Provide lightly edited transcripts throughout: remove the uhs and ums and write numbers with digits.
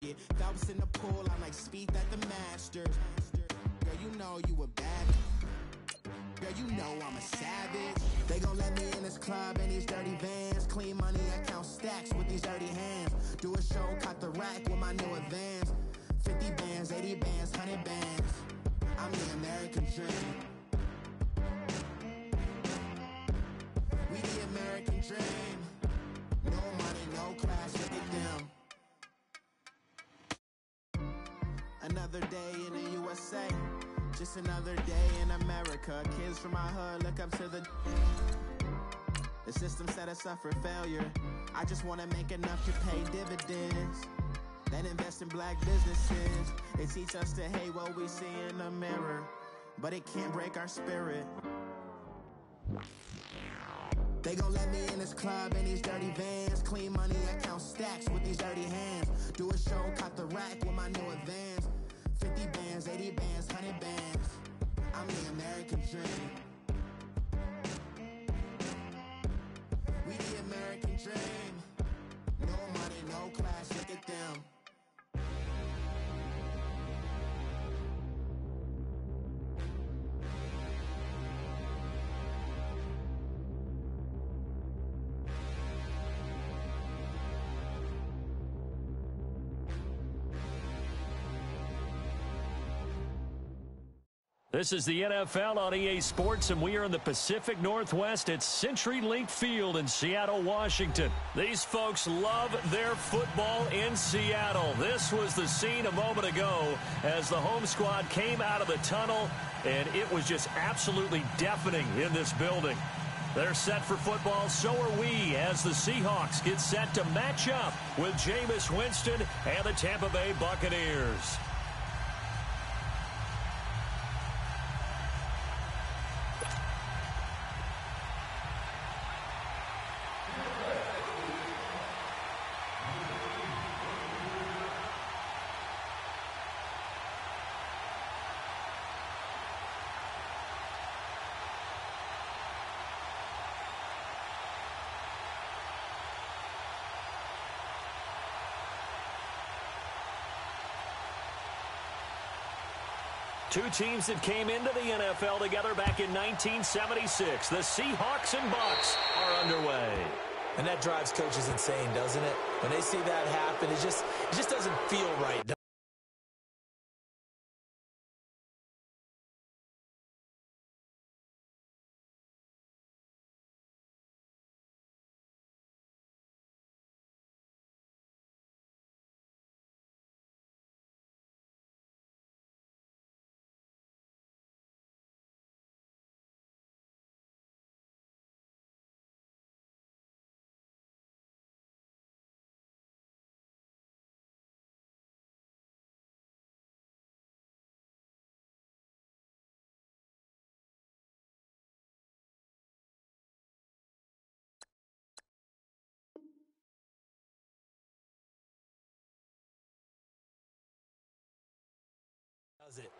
it. Phelps in the pool, I'm like Speed at the Masters. Girl, you know you a bad. Girl, you know I'm a savage. They gon' let me in this club in these dirty vans. Clean money, I count stacks with these dirty hands. Do a show, cut the rack with my new advance. 50 bands, 80 bands, 100 bands. I'm the American dream. We the American dream. No money, no class, look at them. Another day in the USA. Just another day in America. Kids from my hood look up to the system set us up for failure. I just wanna make enough to pay dividends, then invest in black businesses. They teach us to hate what we see in the mirror, but it can't break our spirit. They gon' let me in this club in these dirty vans. Clean money, I count stacks with these dirty hands. Do a show, cut the rack with my new advance. 50 bands, 80 bands, 100 bands. I'm the American dream. We the American dream. No money, no class, look at them. This is the NFL on EA Sports, and we are in the Pacific Northwest at CenturyLink Field in Seattle, Washington. These folks love their football in Seattle. This was the scene a moment ago as the home squad came out of the tunnel, and it was just absolutely deafening in this building. They're set for football, so are we, as the Seahawks get set to match up with Jameis Winston and the Tampa Bay Buccaneers. Two teams that came into the NFL together back in 1976. The Seahawks and Bucs are underway. And that drives coaches insane, doesn't it? When they see that happen, it just doesn't feel right.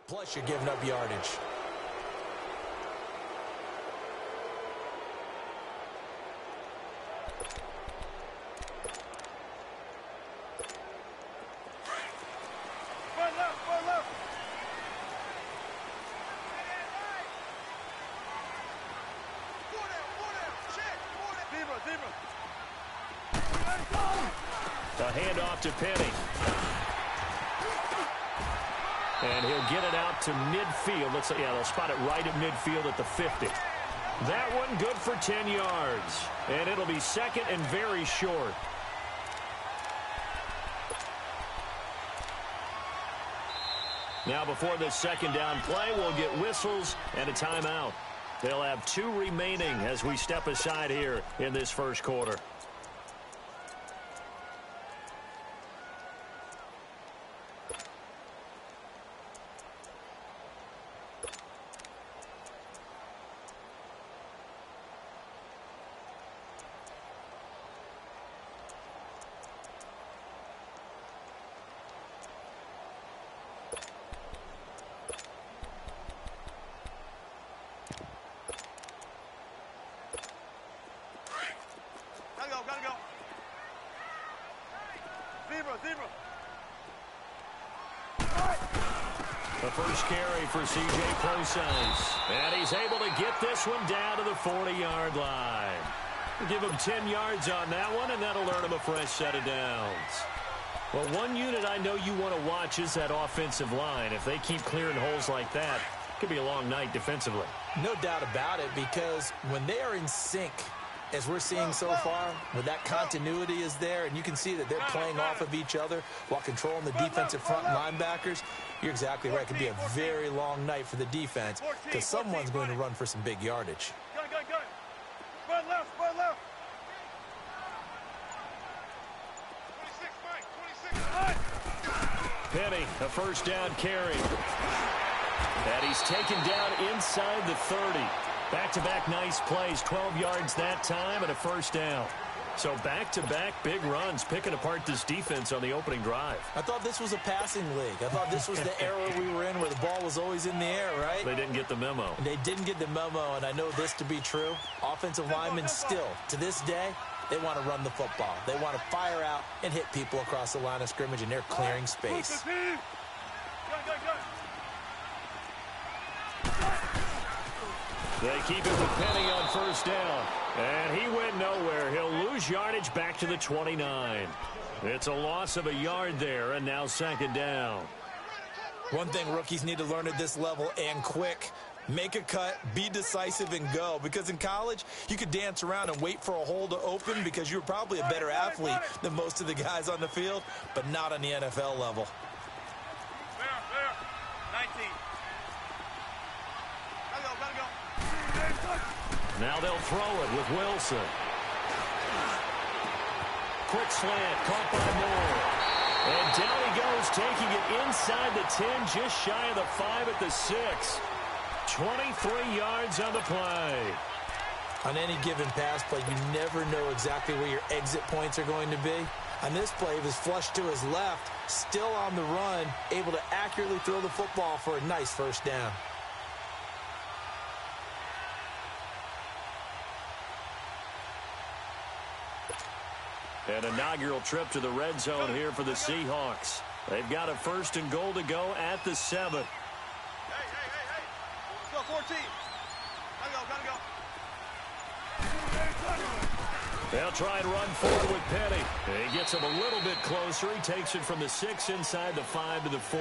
Plus, you're giving up yardage. The handoff to Penny. And he'll get it out to midfield. They'll spot it right at midfield at the 50. That one good for 10 yards. And it'll be second and very short. Now before this second down play, we'll get whistles and a timeout. They'll have two remaining as we step aside here in this first quarter. Gotta go. Zebra. The first carry for C.J. Procise. And he's able to get this one down to the 40-yard line. We'll give him 10 yards on that one, and that'll earn him a fresh set of downs. Well, one unit I know you want to watch is that offensive line. If they keep clearing holes like that, it could be a long night defensively. No doubt about it, because when they are in sync, as we're seeing so far, where that continuity is there, and you can see that they're playing off of each other while controlling the defensive front linebackers, you're exactly right. It could be a very long night for the defense because someone's going to run for some big yardage. Spread left, spread left. 26, Mike, 26. Penny, a first down carry. And he's taken down inside the 30. Back-to-back nice plays, 12 yards that time and a first down. So back-to-back big runs, picking apart this defense on the opening drive. I thought this was a passing league. I thought this was the era we were in where the ball was always in the air, right? They didn't get the memo. They didn't get the memo, and I know this to be true. Offensive linemen still, to this day, they want to run the football. They want to fire out and hit people across the line of scrimmage, and they're clearing space. They keep it with Penny on first down. And he went nowhere. He'll lose yardage back to the 29. It's a loss of a yard there, and now second down. One thing rookies need to learn at this level, and quick, make a cut, be decisive, and go. Because in college, you could dance around and wait for a hole to open because you're probably a better athlete than most of the guys on the field, but not on the NFL level. There. 19. Gotta go. Now they'll throw it with Wilson. Quick slant, caught by Moore. And down he goes, taking it inside the 10, just shy of the 5 at the 6. 23 yards on the play. On any given pass play, you never know exactly where your exit points are going to be. On this play, he was flushed to his left, still on the run, able to accurately throw the football for a nice first down. An inaugural trip to the red zone here for the Seahawks. They've got a first and goal to go at the 7. Hey. Let's go, 14. Gotta go. They'll try and run forward with Penny. He gets him a little bit closer. He takes it from the 6 inside the 5 to the 4.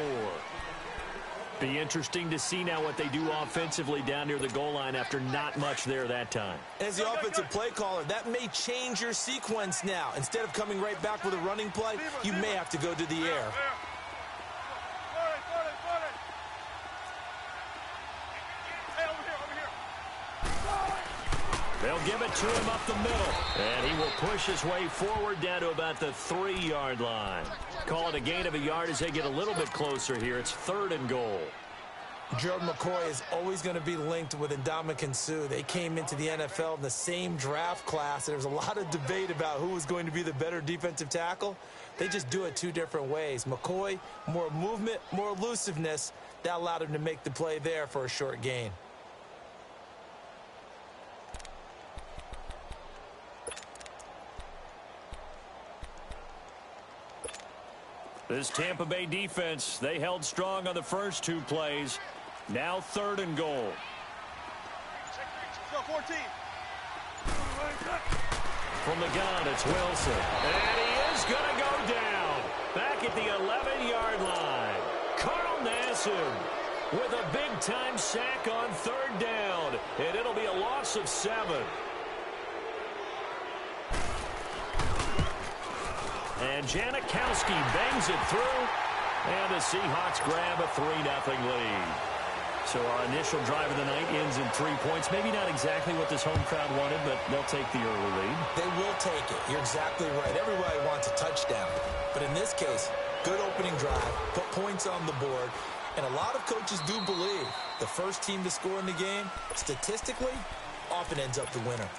Be interesting to see now what they do offensively down near the goal line after not much there that time. As the offensive play caller, that may change your sequence now. Instead of coming right back with a running play, you may have to go to the air. They'll give it to him up the middle. And he will push his way forward down to about the 3-yard line. Call it a gain of a yard as they get a little bit closer here. It's 3rd and goal. Gerald McCoy is always going to be linked with Ndamukong Suh. They came into the NFL in the same draft class. There's a lot of debate about who was going to be the better defensive tackle. They just do it 2 different ways. McCoy, more movement, more elusiveness. That allowed him to make the play there for a short gain. This Tampa Bay defense, they held strong on the first 2 plays. Now 3rd and goal. Let's go, 14. From the gun, it's Wilson. And he is going to go down. Back at the 11-yard line. Carl Nassib with a big-time sack on 3rd down. And it'll be a loss of 7. And Janikowski bangs it through. And the Seahawks grab a 3-0 lead. So our initial drive of the night ends in 3 points. Maybe not exactly what this home crowd wanted, but they'll take the early lead. They will take it. You're exactly right. Everybody wants a touchdown. But in this case, good opening drive, put points on the board. And a lot of coaches do believe the first team to score in the game, statistically, often ends up the winner.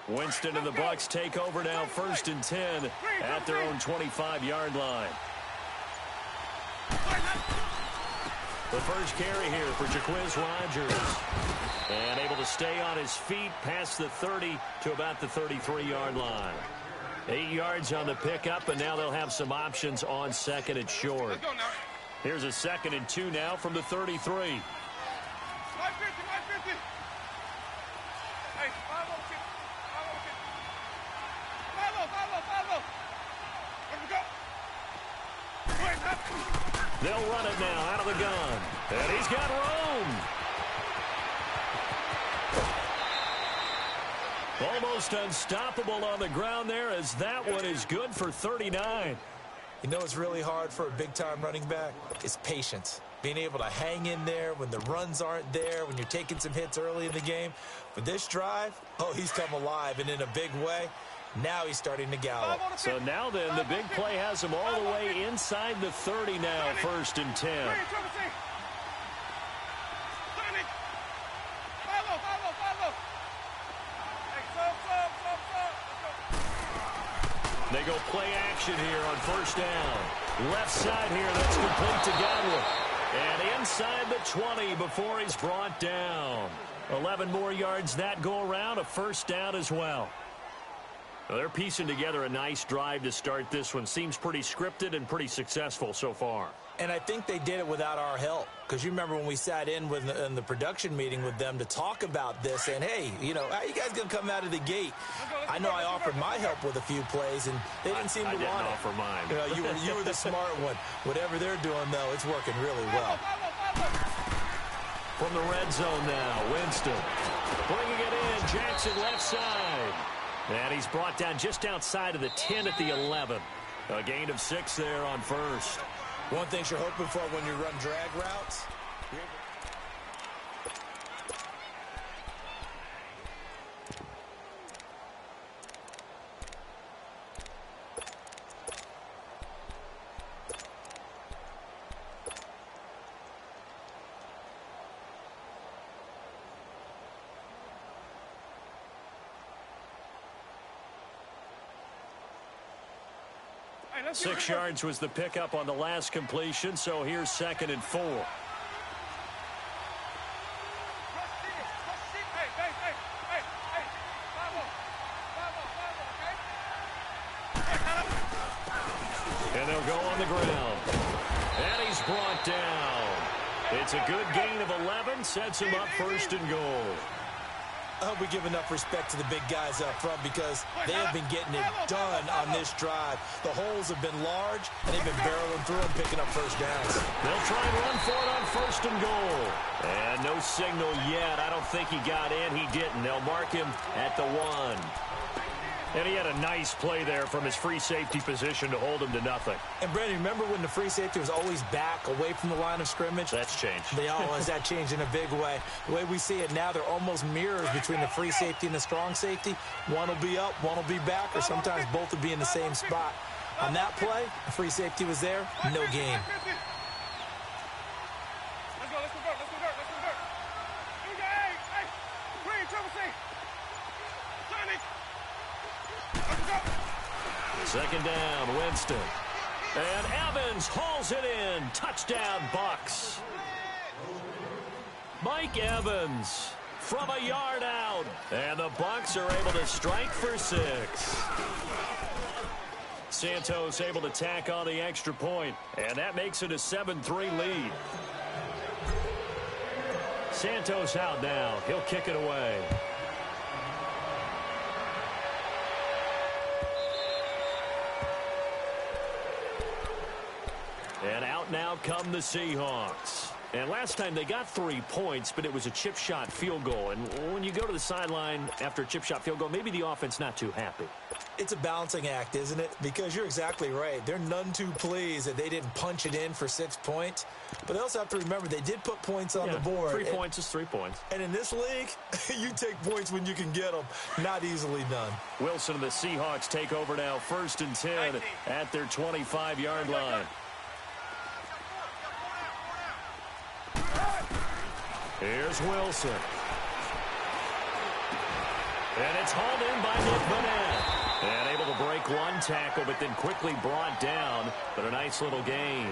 Winston and the Bucs take over now, 1st and 10 at their own 25-yard line. The first carry here for Jaquiz Rogers. And able to stay on his feet past the 30 to about the 33-yard line. 8 yards on the pickup, and now they'll have some options on 2nd and short. Here's a 2nd and 2 now from the 33. They'll run it now out of the gun. And he's got room. Almost unstoppable on the ground there, as that one is good for 39. You know what's really hard for a big-time running back? It's patience. Being able to hang in there when the runs aren't there, when you're taking some hits early in the game. For this drive, oh, he's come alive, and in a big way. Now he's starting to gallop. So now then, the big play has him all the way inside the 30 now, 1st and 10. They go play action here on 1st down. Left side here, that's complete to Godwin. And inside the 20 before he's brought down. 11 more yards that go around, a 1st down as well. Well, they're piecing together a nice drive to start this one. Seems pretty scripted and pretty successful so far. And I think they did it without our help. Because you remember when we sat in the production meeting with them to talk about this. And, hey, you know, how you guys going to come out of the gate? I know I offered my help with a few plays, and they didn't seem to want it. I didn't offer mine. You know, you were the smart one. Whatever they're doing, though, it's working really well. From the red zone now, Winston bringing it in. Jackson left side. And he's brought down just outside of the 10 at the 11. A gain of 6 there on 1st. One thing you're hoping for when you run drag routes. Hey, 6 yards was the pickup on the last completion, so here's 2nd and 4. And they'll go on the ground. And he's brought down. It's a good gain of 11, sets him up 1st and goal. I hope we give enough respect to the big guys up front because they have been getting it done on this drive. The holes have been large, and they've been barreling through and picking up 1st downs. They'll try and run for it on 1st and goal. And no signal yet. I don't think he got in. He didn't. They'll mark him at the 1. And he had a nice play there from his free safety position to hold him to nothing. And, Brandon, remember when the free safety was always back away from the line of scrimmage? That's changed. That changed in a big way. The way we see it now, they're almost mirrors between the free safety and the strong safety. One will be up, one will be back, or sometimes both will be in the same spot. On that play, the free safety was there, no gain. Let's go, let's convert. Here we go, hey, Green, Triple C. Tourney. 2nd down, Winston. And Evans hauls it in. Touchdown, Bucs. Mike Evans from a yard out. And the Bucs are able to strike for 6. Santos able to tack on the extra point. And that makes it a 7-3 lead. Santos out now. He'll kick it away. And out now come the Seahawks. And last time they got 3 points, but it was a chip shot field goal. And when you go to the sideline after a chip shot field goal, maybe the offense not too happy. It's a balancing act, isn't it? Because you're exactly right. They're none too pleased that they didn't punch it in for 6 points. But they also have to remember they did put points on the board. 3 points is 3 points. And in this league, you take points when you can get them. Not easily done. Wilson and the Seahawks take over now, 1st and 10 at their 25-yard line. Here's Wilson. And it's hauled in by Nick Vanette. And able to break one tackle, but then quickly brought down. But a nice little gain.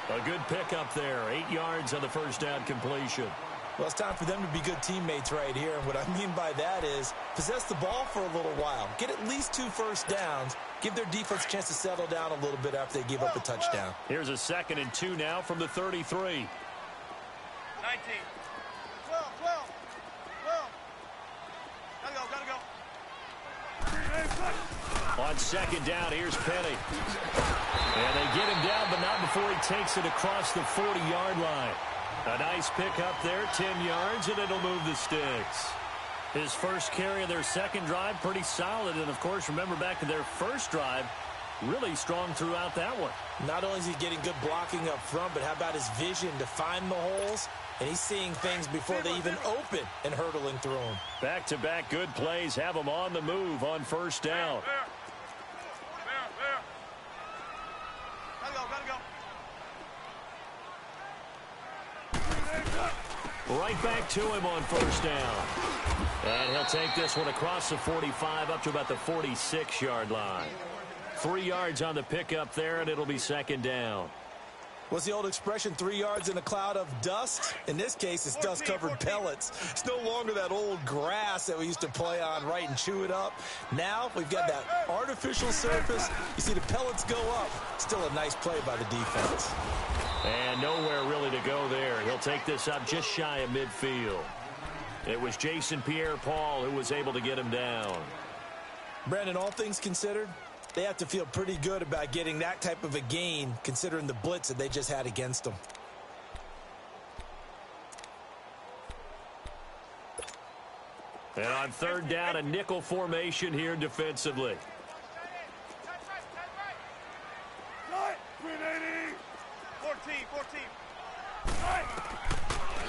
A good pickup there. 8 yards on the first down completion. Well, it's time for them to be good teammates right here. And what I mean by that is possess the ball for a little while. Get at least 2 first downs. Give their defense a chance to settle down a little bit after they give up a touchdown. Here's a 2nd and 2 now from the 33. 19. 12. Gotta go. On 2nd down, here's Penny. And they get him down, but not before he takes it across the 40-yard line. A nice pickup there, 10 yards, and it'll move the sticks. His first carry of their second drive, pretty solid. And, of course, remember back to their first drive, really strong throughout that one. Not only is he getting good blocking up front, but how about his vision to find the holes? And he's seeing things before they even open and hurdling through them. Back-to-back good plays have him on the move on first down. There. Gotta go. Right back to him on first down. And he'll take this one across the 45 up to about the 46-yard line. 3 yards on the pickup there, and it'll be 2nd down. What's the old expression, 3 yards in a cloud of dust? In this case, it's dust-covered pellets. It's no longer that old grass that we used to play on, right, and chew it up. Now we've got that artificial surface. You see the pellets go up. Still a nice play by the defense. And nowhere really to go there. He'll take this up just shy of midfield. It was Jason Pierre-Paul who was able to get him down. Brandon, all things considered, they have to feel pretty good about getting that type of a gain, considering the blitz that they just had against them. And on 3rd down, a nickel formation here defensively.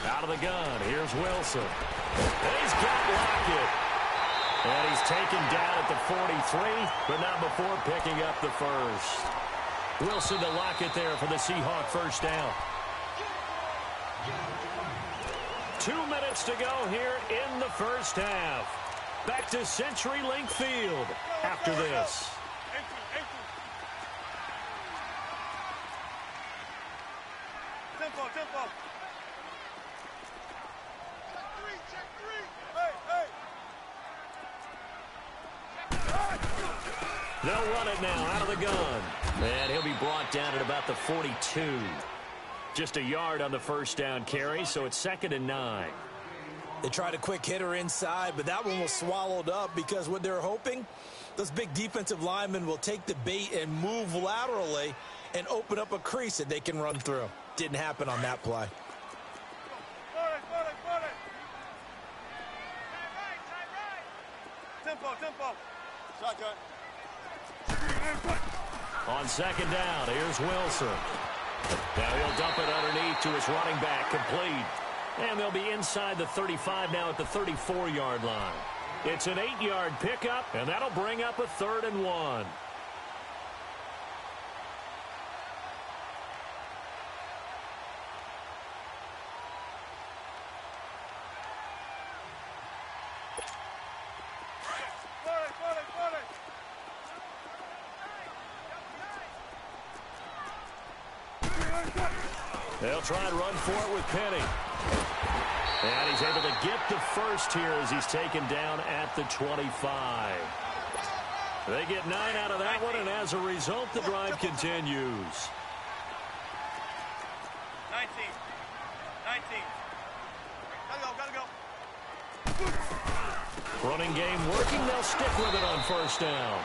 Out of the gun, here's Wilson. And he's got Lockett. And he's taken down at the 43, but not before picking up the first. Wilson to Lockett there for the Seahawk first down. 2 minutes to go here in the first half. Back to CenturyLink Field after this. Tempo. Check three. Hey. They'll run it now out of the gun. And he'll be brought down at about the 42. Just a yard on the first down carry, so it's 2nd and 9. They tried a quick hitter inside, but that one was swallowed up because what they're hoping, those big defensive linemen will take the bait and move laterally and open up a crease that they can run through. Didn't happen on that play. Tempo. Shotgun. On 2nd down, here's Wilson. Now he'll dump it underneath to his running back, complete. And they'll be inside the 35 now at the 34-yard line. It's an 8-yard pickup, and that'll bring up a 3rd and 1. They'll try and run for it with Penny. And he's able to get the first here as he's taken down at the 25. They get 9 out of that one, and as a result, the drive continues. 19. Gotta go. Running game working. They'll stick with it on first down.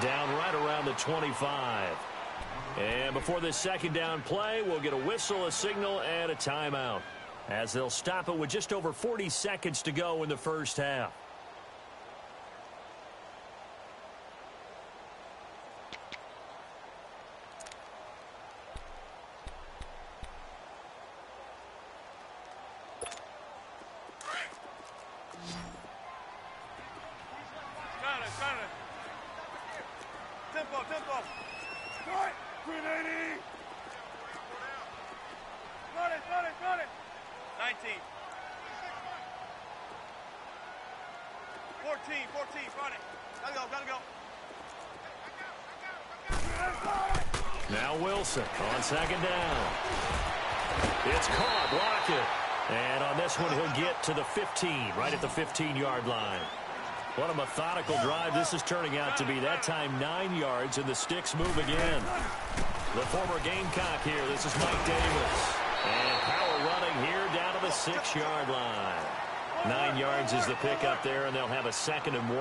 Down right around the 25. And before this 2nd down play, we'll get a whistle, a signal, and a timeout, as they'll stop it with just over 40 seconds to go in the first half. Got it. Tempo. 380. Run it. 19. 14. 14, front it. Gotta go. Now Wilson on second down. It's caught, block it. And on this one, he'll get to the 15, right at the 15-yard line. What a methodical drive this is turning out to be. That time 9 yards, and the sticks move again. The former Gamecock here. This is Mike Davis. And power running here down to the 6-yard line. 9 yards is the pickup there, and they'll have a 2nd and 1.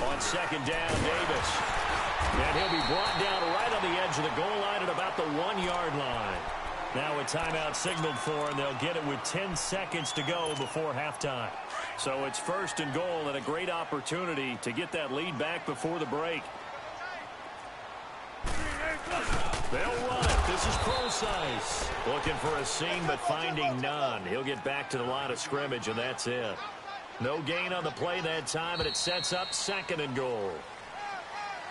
On second down, Davis. And he'll be brought down right on the edge of the goal line at about the 1-yard line. Now a timeout signaled for, and they'll get it with 10 seconds to go before halftime. So it's 1st and goal, and a great opportunity to get that lead back before the break. They'll run it. This is Procise. Looking for a seam, but finding none. He'll get back to the line of scrimmage, and that's it. No gain on the play that time, and it sets up 2nd and goal.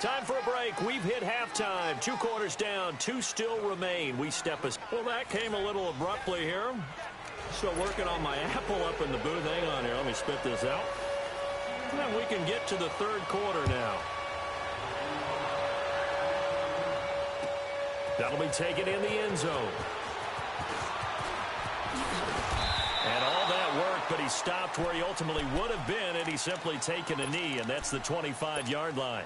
Time for a break. We've hit halftime. 2 quarters down. 2 still remain. We step us. Well, that came a little abruptly here. So working on my apple up in the booth. Hang on here. Let me spit this out. And we can get to the 3rd quarter now. That'll be taken in the end zone. And all that work, but he stopped where he ultimately would have been, and he's simply taken a knee, and that's the 25-yard line.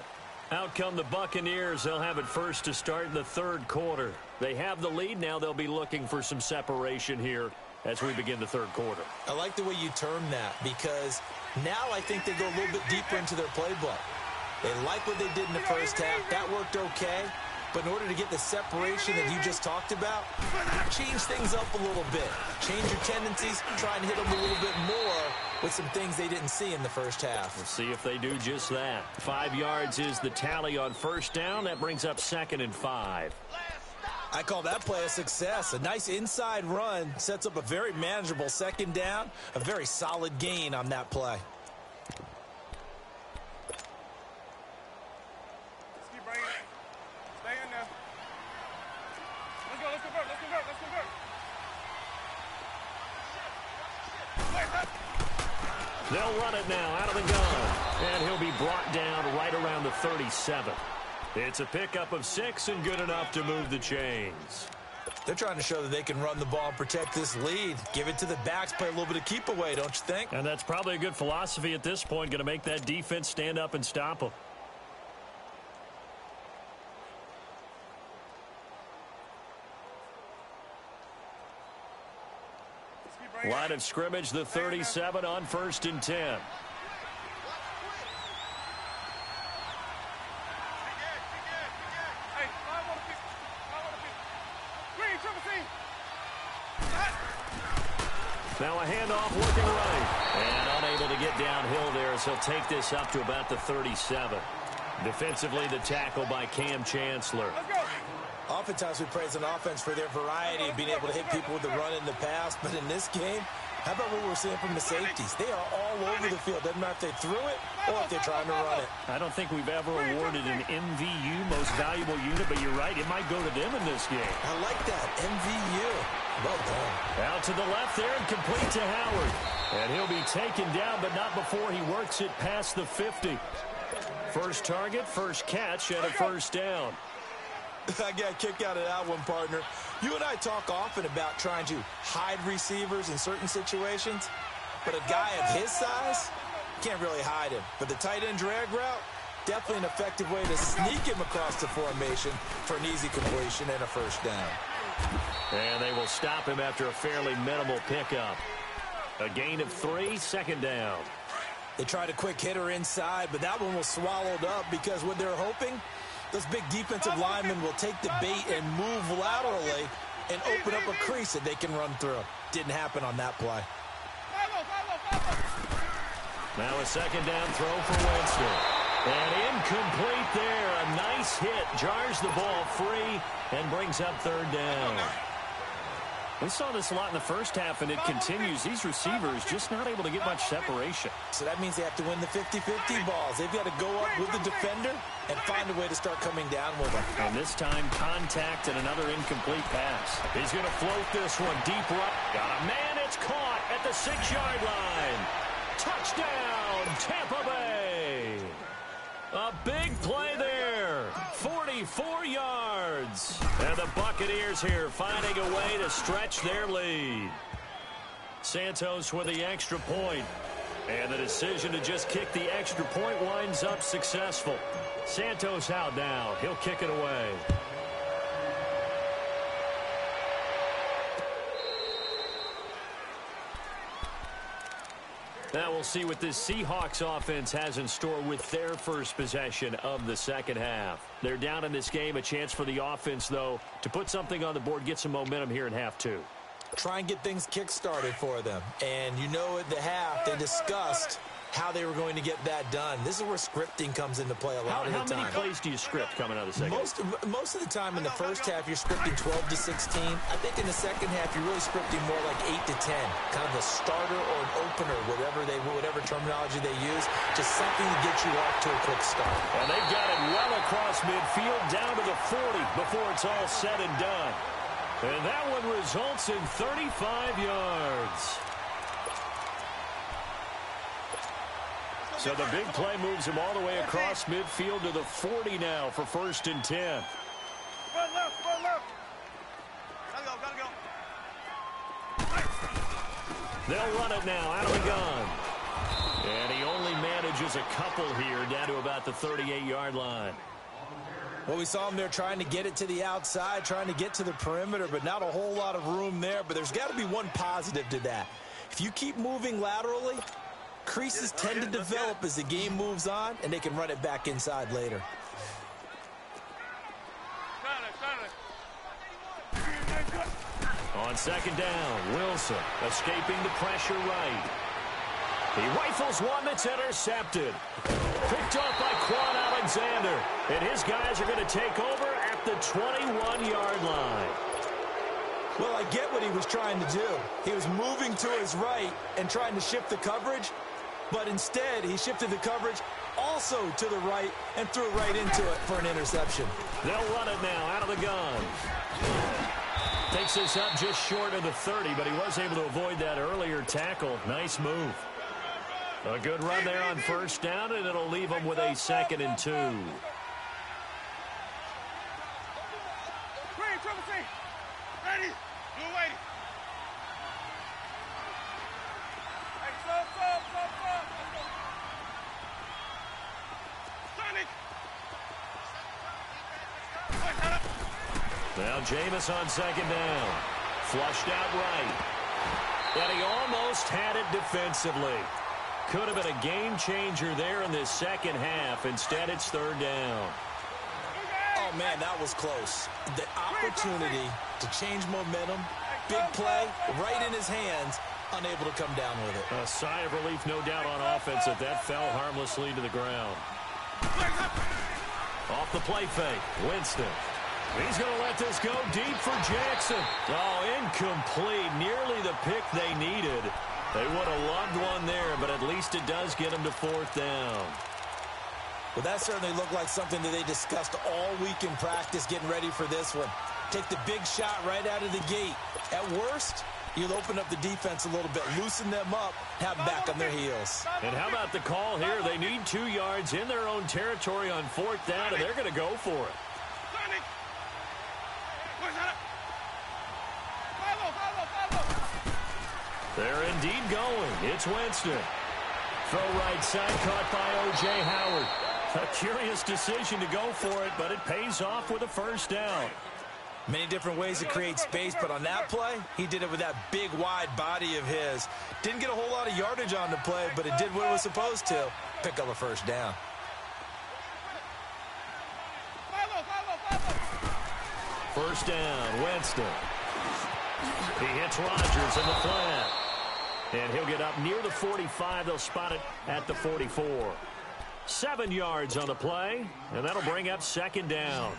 Out come the Buccaneers. They'll have it first to start in the 3rd quarter. They have the lead. Now they'll be looking for some separation here as we begin the 3rd quarter. I like the way you term that, because now I think they go a little bit deeper into their playbook. They like what they did in the first half. That worked okay. But in order to get the separation that you just talked about, change things up a little bit. Change your tendencies, try and hit them a little bit more with some things they didn't see in the first half. We'll see if they do just that. 5 yards is the tally on 1st down. That brings up 2nd and 5. I call that play a success. A nice inside run sets up a very manageable 2nd down. A very solid gain on that play. They'll run it now out of the gun. And he'll be brought down right around the 37. It's a pickup of 6 and good enough to move the chains. They're trying to show that they can run the ball and protect this lead. Give it to the backs, play a little bit of keep away, don't you think? And that's probably a good philosophy at this point. Going to make that defense stand up and stop them. Line of scrimmage, the 37 on 1st and 10. Now a handoff looking right. And unable to get downhill there as he'll take this up to about the 37. Defensively, the tackle by Cam Chancellor. Oftentimes we praise an offense for their variety of being able to hit people with the run in the pass. But in this game, how about what we're seeing from the safeties? They are all over the field. Doesn't matter if they threw it or if they're trying to run it. I don't think we've ever awarded an MVU, most valuable unit, but you're right. It might go to them in this game. I like that. MVU. Well done. Out to the left there and complete to Howard. And he'll be taken down, but not before he works it past the 50. First target, first catch, and a 1st down. I got a kick out of that one, partner. You and I talk often about trying to hide receivers in certain situations, but a guy of his size, can't really hide him. But the tight end drag route, definitely an effective way to sneak him across the formation for an easy completion and a 1st down. And they will stop him after a fairly minimal pickup. A gain of 3, 2nd down. They tried a quick hitter inside, but that one was swallowed up because what they're hoping, those big defensive linemen will take the bait and move laterally and open up a crease that they can run through. Didn't happen on that play. Now a 2nd down throw for Winston. And incomplete there. A nice hit. Jars the ball free and brings up 3rd down. We saw this a lot in the first half, and it continues. These receivers just not able to get much separation. So that means they have to win the 50-50 balls. They've got to go up with the defender and find a way to start coming down with them. And this time, contact and another incomplete pass. He's going to float this one deep right. Got a man. It's caught at the 6-yard line. Touchdown, Tampa Bay. A big play there. 44 yards. And the Buccaneers here finding a way to stretch their lead. Santos with the extra point. And the decision to just kick the extra point winds up successful. Santos out now. He'll kick it away. Now we'll see what this Seahawks offense has in store with their first possession of the second half. They're down in this game. A chance for the offense, though, to put something on the board, get some momentum here in half two. Try and get things kick-started for them. And you know at the half, they discussed how they were going to get that done. This is where scripting comes into play a lot of the time. How many plays do you script coming out of the second half? Most of the time in the first half, you're scripting 12 to 16. I think in the second half, you're really scripting more like 8 to 10. Kind of a starter or an opener, whatever terminology they use. Just something to get you off to a quick start. And they've got it well across midfield down to the 40 before it's all said and done. And that one results in 35 yards. So the big play moves him all the way across midfield to the 40 now for 1st and 10. Run left, run left. Gotta go. They'll run it now out of the gun. And he only manages a couple here down to about the 38-yard line. Well, we saw him there trying to get it to the outside, trying to get to the perimeter, but not a whole lot of room there. But there's got to be one positive to that. If you keep moving laterally, creases tend to develop as the game moves on, and they can run it back inside later. On second down, Wilson escaping the pressure right. He rifles one that's intercepted. Picked off by Quan Alexander. And his guys are going to take over at the 21-yard line. Well, I get what he was trying to do. He was moving to his right and trying to shift the coverage. But instead, he shifted the coverage also to the right and threw it right into it for an interception. They'll run it now out of the gun. Takes this up just short of the 30, but he was able to avoid that earlier tackle. Nice move. A good run there on first down, and it'll leave him with a 2nd and 2. Ready? Do it waiting. Hey, stop. Sonic. Now Jameis on second down. Flushed out right. And he almost had it defensively. Could have been a game changer there in this second half. Instead, it's 3rd down. Oh, man, that was close. The opportunity to change momentum, big play, right in his hands, unable to come down with it. A sigh of relief, no doubt, on offense that fell harmlessly to the ground. Off the play fake, Winston. He's going to let this go deep for Jackson. Oh, incomplete. Nearly the pick they needed. They would have loved one there, but at least it does get them to 4th down. Well, that certainly looked like something that they discussed all week in practice getting ready for this one. Take the big shot right out of the gate. At worst, you'll open up the defense a little bit, loosen them up, have them back on their heels. And how about the call here? They need 2 yards in their own territory on 4th down, and they're going to go for it. They're indeed going. It's Winston. Throw right side, caught by O.J. Howard. A curious decision to go for it, but it pays off with a 1st down. Many different ways to create space, but on that play, he did it with that big, wide body of his. Didn't get a whole lot of yardage on the play, but it did what it was supposed to. Pick up a 1st down. First down, Winston. He hits Rodgers in the flat. And he'll get up near the 45. They'll spot it at the 44. 7 yards on the play, and that'll bring up 2nd down.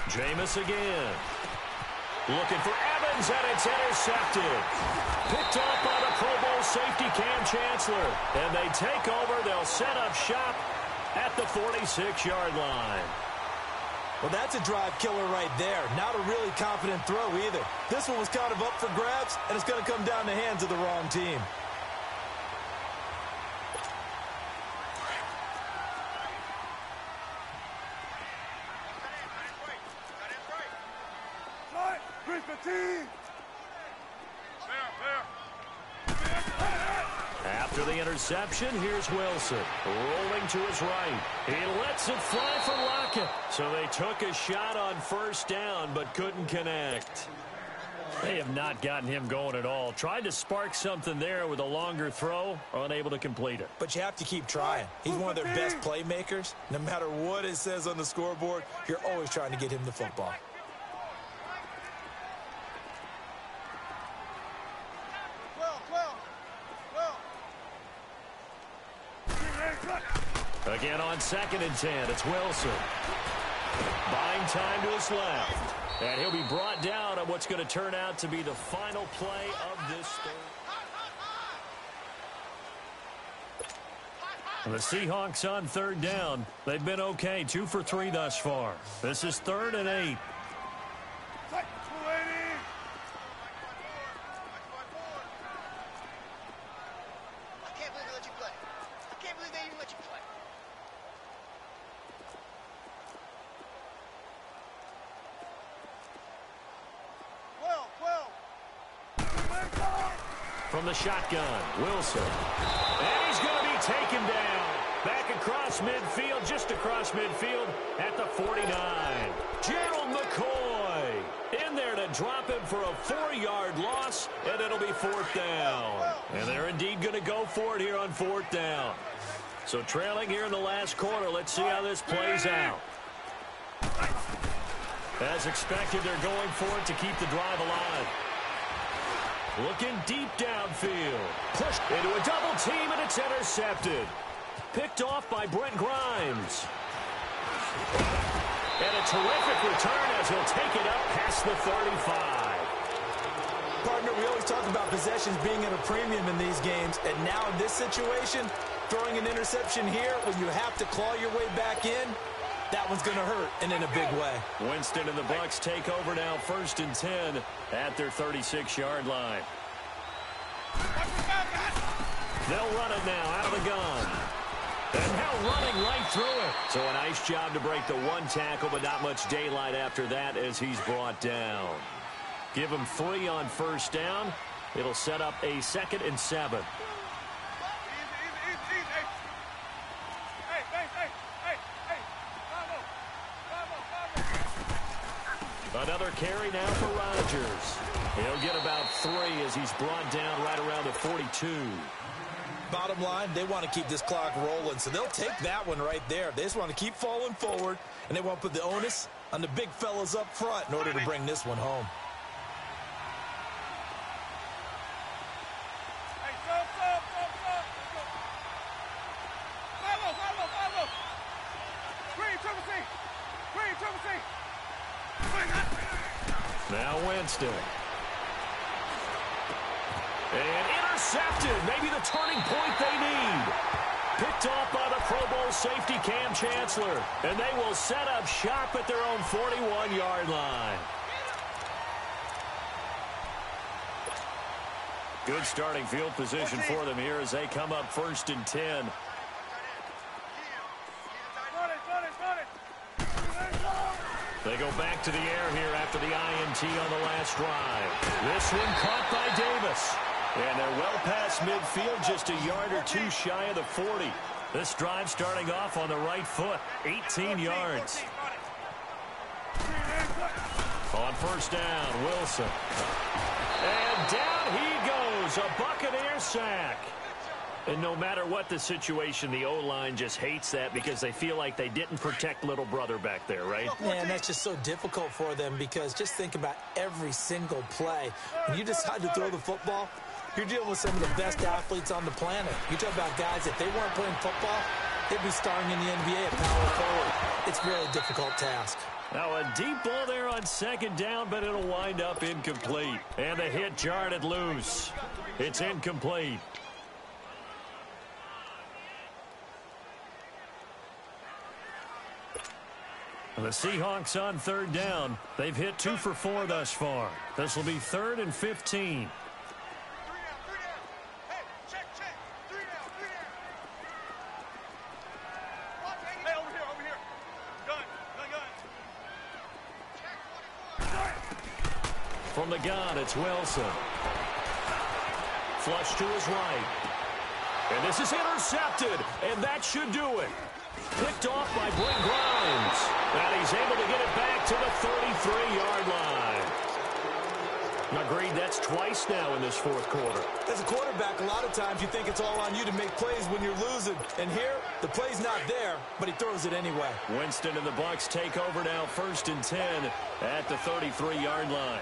Jameis again. Looking for Evans, and it's intercepted. Picked off by the Pro Bowl safety Cam Chancellor. And they take over. They'll set up shop at the 46-yard line. Well, that's a drive killer right there. Not a really confident throw either. This one was kind of up for grabs, and it's going to come down the hands of the wrong team. After the interception, here's Wilson. Rolling to his right. He lets it fly for Lockett. So they took a shot on first down, but couldn't connect. They have not gotten him going at all. Tried to spark something there with a longer throw, unable to complete it. But you have to keep trying. He's one of their best playmakers. No matter what it says on the scoreboard, you're always trying to get him the football. Again on 2nd and 10, it's Wilson. Buying time to his left. And he'll be brought down on what's going to turn out to be the final play of this third. The Seahawks on 3rd down. They've been okay, 2 for 3 thus far. This is 3rd and 8. From the shotgun, Wilson. And he's going to be taken down. Back across midfield, just across midfield at the 49. Gerald McCoy in there to drop him for a 4-yard loss, and it'll be 4th down. And they're indeed going to go for it here on 4th down. So trailing here in the last quarter, let's see how this plays out. As expected, they're going for it to keep the drive alive. Looking deep downfield. Pushed into a double team, and it's intercepted. Picked off by Brent Grimes. And a terrific return as he'll take it up past the 35. Partner, we always talk about possessions being at a premium in these games. And now in this situation, throwing an interception here when you have to claw your way back in, that one's going to hurt, and in a big way. Winston and the Bucs take over now, 1st and 10 at their 36-yard line. They'll run it now out of the gun. And now running right through it. So a nice job to break the 1 tackle, but not much daylight after that as he's brought down. Give him 3 on 1st down. It'll set up a 2nd and 7. Another carry now for Rodgers. He'll get about 3 as he's brought down right around the 42. Bottom line, they want to keep this clock rolling, so they'll take that one right there. They just want to keep falling forward, and they want to put the onus on the big fellas up front in order to bring this one home. Now Winston. And intercepted. Maybe the turning point they need. Picked off by the Pro Bowl safety Cam Chancellor. And they will set up shop at their own 41-yard line. Good starting field position for them here as they come up 1st and 10. They go back to the air here after the INT on the last drive. This one caught by Davis. And they're well past midfield, just a yard or 2 shy of the 40. This drive starting off on the right foot, 18 yards. On 1st down, Wilson. And down he goes, a Buccaneer sack. And no matter what the situation, the O-line just hates that because they feel like they didn't protect little brother back there, right? Man, that's just so difficult for them because just think about every single play. When you decide to throw the football, you're dealing with some of the best athletes on the planet. You talk about guys, if they weren't playing football, they'd be starring in the NBA at power forward. It's a really difficult task. Now a deep ball there on 2nd down, but it'll wind up incomplete. And the hit jarred it loose. It's incomplete. The Seahawks on third down. They've hit 2 for 4 thus far. This will be 3rd and 15. From the gun, it's Wilson. Flush to his right. And this is intercepted, and that should do it. Picked off by Brent Grimes. And he's able to get it back to the 33-yard line. Agreed, that's twice now in this fourth quarter. As a quarterback, a lot of times you think it's all on you to make plays when you're losing. And here, the play's not there, but he throws it anyway. Winston and the Bucs take over now, 1st and 10 at the 33-yard line.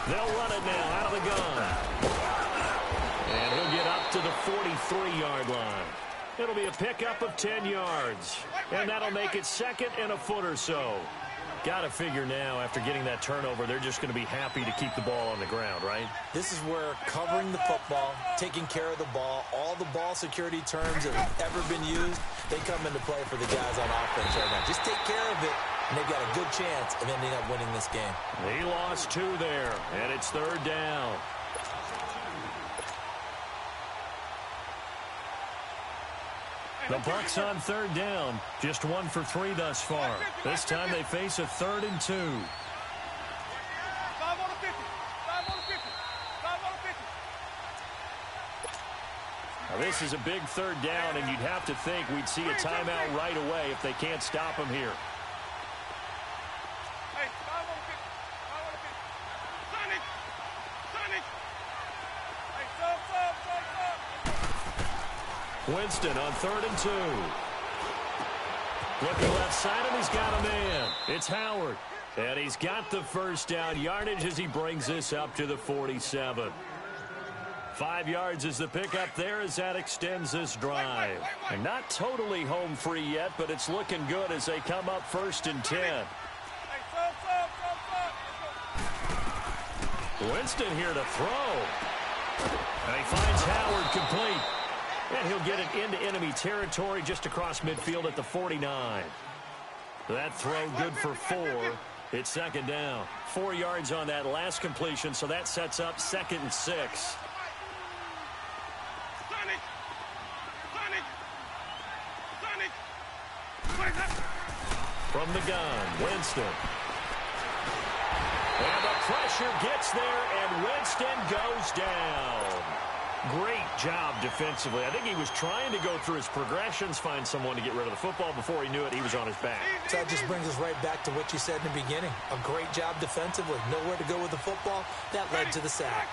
They'll run it now out of the gun. And he'll get up to the 43-yard line. It'll be a pickup of 10 yards. And that'll make it 2nd and a foot or so. Got to figure now, after getting that turnover, they're just going to be happy to keep the ball on the ground, right? This is where covering the football, taking care of the ball, all the ball security terms that have ever been used, they come into play for the guys on offense right now. Just take care of it, and they've got a good chance of ending up winning this game. He lost 2 there, and it's 3rd down. The Bucs on 3rd down, just 1 for 3 thus far. This time they face a 3rd and 2. 5 on the 50. 5 on the 50. 5 on the 50. Now this is a big 3rd down, and you'd have to think we'd see a timeout right away if they can't stop him here. Hey, 5 on the 50. 5 on the 50. Sonny. Hey, sub. Winston on 3rd and 2. Looking left side, and he's got a man. It's Howard. And he's got the first down yardage as he brings this up to the 47. 5 yards is the pickup there as that extends this drive. And not totally home free yet, but it's looking good as they come up 1st and 10. Hey, sub. Winston here to throw. And he finds Howard complete. And he'll get it into enemy territory just across midfield at the 49. That throw good for 4. It's 2nd down. 4 yards on that last completion, so that sets up 2nd and 6. From the gun, Winston. And the pressure gets there, and Winston goes down. Great job defensively. I think he was trying to go through his progressions, find someone to get rid of the football. Before he knew it, he was on his back. So that just brings us right back to what you said in the beginning. A great job defensively. Nowhere to go with the football. That led to the sack.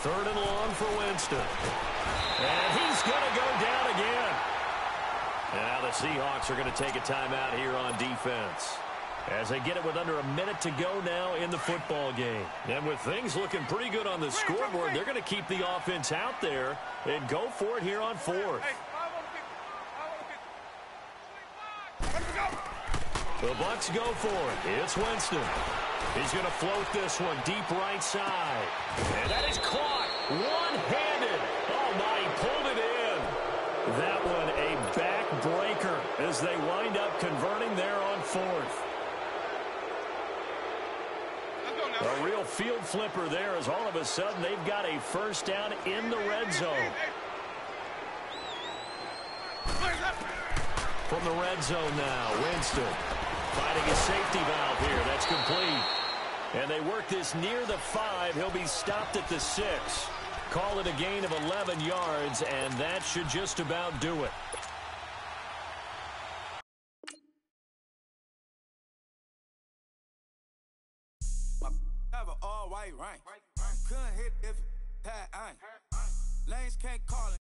3rd and long for Winston. And he's going to go down again. Now the Seahawks are going to take a timeout here on defense, as they get it with under a minute to go now in the football game. And with things looking pretty good on the scoreboard, they're going to keep the offense out there and go for it here on 4th. The Bucs go for it. It's Winston. He's going to float this one deep right side. And that is caught one-handed. Oh, my, he pulled it in. That one a backbreaker as they wind up converting there on 4th. A real field flipper there as all of a sudden they've got a first down in the red zone. From the red zone now, Winston finding a safety valve here. That's complete. And they work this near the 5. He'll be stopped at the 6. Call it a gain of 11 yards, and that should just about do it. All white rank. Couldn't hit if it had ain't. Lanes can't call it.